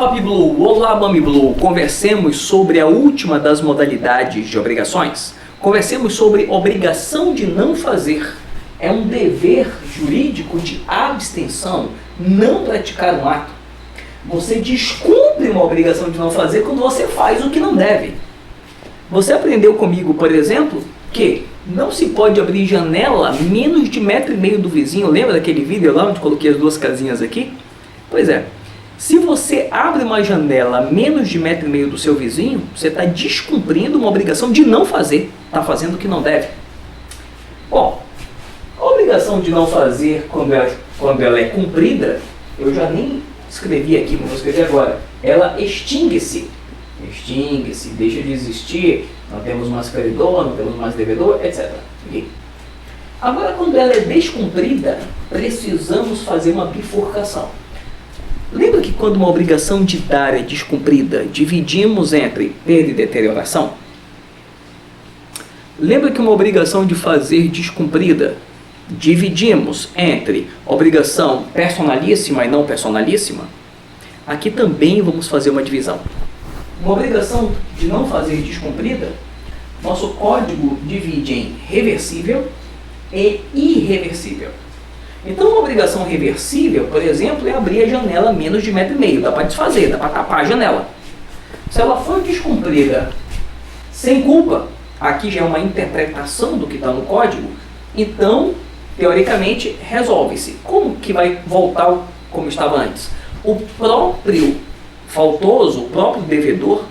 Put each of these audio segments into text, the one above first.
Papi Blue, olá Mami Blue, conversemos sobre a última das modalidades de obrigações. Conversemos sobre obrigação de não fazer. É um dever jurídico de abstenção, não praticar um ato. Você descumpre uma obrigação de não fazer quando você faz o que não deve. Você aprendeu comigo, por exemplo, que não se pode abrir janela menos de 1,5 m do vizinho. Lembra daquele vídeo lá onde coloquei as duas casinhas aqui? Pois é. Se você abre uma janela a menos de 1,5 m do seu vizinho, você está descumprindo uma obrigação de não fazer. Está fazendo o que não deve. Bom, a obrigação de não fazer, quando ela é cumprida, eu já nem escrevi aqui, mas vou escrever agora. Ela extingue-se. Extingue-se, deixa de existir, não temos mais credor, não temos mais devedor, etc. Okay? Agora, quando ela é descumprida, precisamos fazer uma bifurcação. Lembra que quando uma obrigação de dar é descumprida, dividimos entre perda e deterioração? Lembra que uma obrigação de fazer descumprida, dividimos entre obrigação personalíssima e não personalíssima? Aqui também vamos fazer uma divisão. Uma obrigação de não fazer descumprida, nosso código divide em reversível e irreversível. Então, uma obrigação reversível, por exemplo, é abrir a janela a menos de 1,5 m. Dá para desfazer, dá para tapar a janela. Se ela for descumprida sem culpa, aqui já é uma interpretação do que está no código, então, teoricamente, resolve-se. Como que vai voltar como estava antes? O próprio faltoso, o próprio devedor,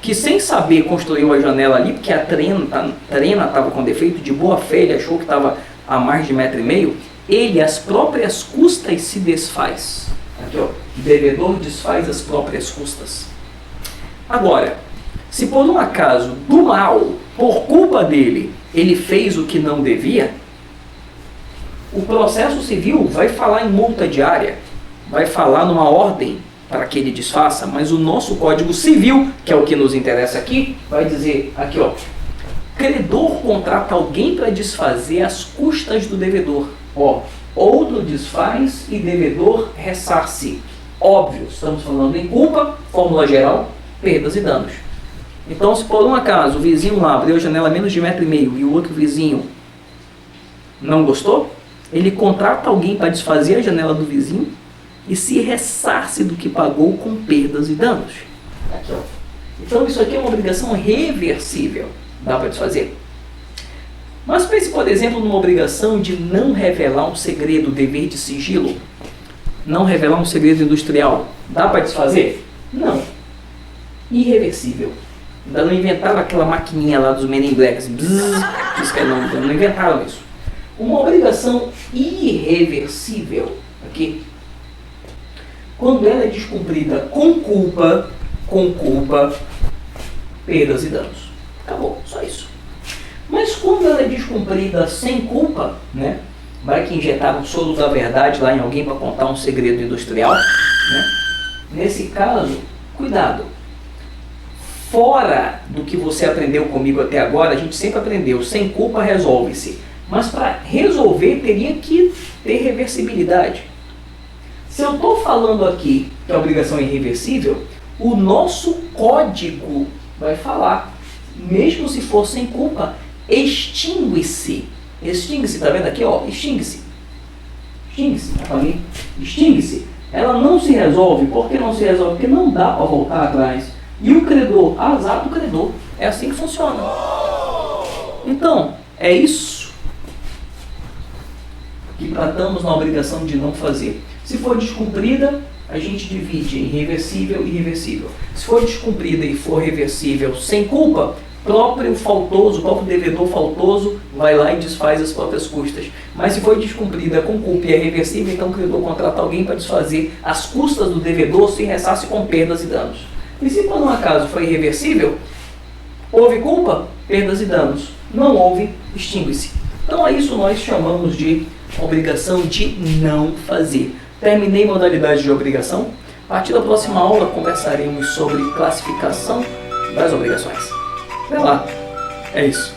que sem saber construiu a janela ali, porque a trena estava com defeito, de boa fé, ele achou que estava a mais de 1,5 m, ele, às próprias custas, se desfaz. Aqui, ó, o devedor desfaz as próprias custas. Agora, se por um acaso, do mal, por culpa dele, ele fez o que não devia, o processo civil vai falar em multa diária, vai falar numa ordem para que ele desfaça, mas o nosso Código Civil, que é o que nos interessa aqui, vai dizer, aqui ó, credor contrata alguém para desfazer as custas do devedor. Ó, outro desfaz e devedor ressarce. Óbvio, estamos falando em culpa, fórmula geral, perdas e danos. Então, se por um acaso o vizinho lá abriu a janela menos de 1,5 m e o outro vizinho não gostou, ele contrata alguém para desfazer a janela do vizinho e se ressarce do que pagou com perdas e danos. Aqui, ó. Então, isso aqui é uma obrigação reversível. Dá para desfazer? Mas pense, por exemplo, numa obrigação de não revelar um segredo, dever de sigilo. Não revelar um segredo industrial. Dá para desfazer? Não. Irreversível. Ainda não inventaram aquela maquininha lá dos Men in Blacks. Não inventaram isso. Uma obrigação irreversível, aqui, quando ela é descumprida com culpa, perdas e danos. Acabou, só isso. Mas quando ela é descumprida sem culpa, né? Vai que injetaram o soro da verdade lá em alguém para contar um segredo industrial, né? Nesse caso, cuidado. Fora do que você aprendeu comigo até agora, a gente sempre aprendeu, sem culpa resolve-se. Mas para resolver teria que ter reversibilidade. Se eu estou falando aqui que a obrigação é irreversível, o nosso código vai falar, mesmo se for sem culpa, extingue-se. Extingue-se, tá vendo aqui, ó? Extingue-se. Extingue-se, tá ali? Extingue-se. Ela não se resolve. Por que não se resolve? Porque não dá para voltar atrás. E o credor, azar do credor. É assim que funciona. Então, é isso que tratamos na obrigação de não fazer. Se for descumprida, a gente divide em reversível e irreversível. Se for descumprida e for reversível sem culpa, o próprio devedor faltoso vai lá e desfaz as próprias custas. Mas se for descumprida com culpa e é reversível, então o credor contrata alguém para desfazer as custas do devedor, se ressarce com perdas e danos. E se por um acaso foi irreversível, houve culpa, perdas e danos. Não houve, extingue-se. Então a isso nós chamamos de obrigação de não fazer. Terminei modalidade de obrigação. A partir da próxima aula conversaremos sobre classificação das obrigações. Até lá. É isso.